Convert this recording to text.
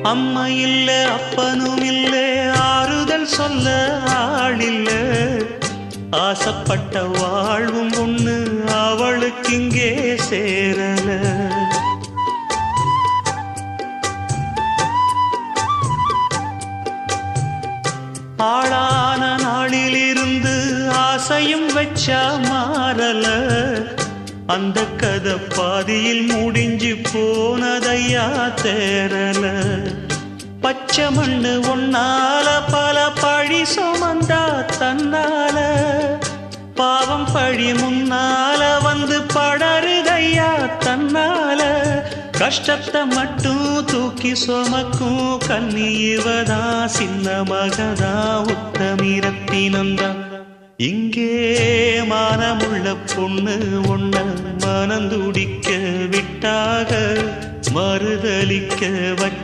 அம்மா இல்ல அப்பனும் இல்ல ஆறுதல் சொல்ல ஆளில்ல ஆசைப்பட்ட வாழ்வும் ஒண்ணு அவளுக்கு இங்கே சேரல ஆளான நாளிலிருந்து ஆசையும் வச்சா மாறல அந்த கதை பாதியில் முடிஞ்சு போனதையா தேரல பச்சை மண்ணு ஒன்னால பல பழி சுமந்தா தன்னால பாவம் பழி முன்னால வந்து படருதையா தன்னால கஷ்டத்தை மட்டும் தூக்கி சுமக்கும் கன்னி இவதா சின்ன மகதா உத்தமிரத்தினந்தா இங்கே மானமுள்ள பொண்ணு ஒண்ண மனந்துடிக்க விட்டாக மறுதலிக்க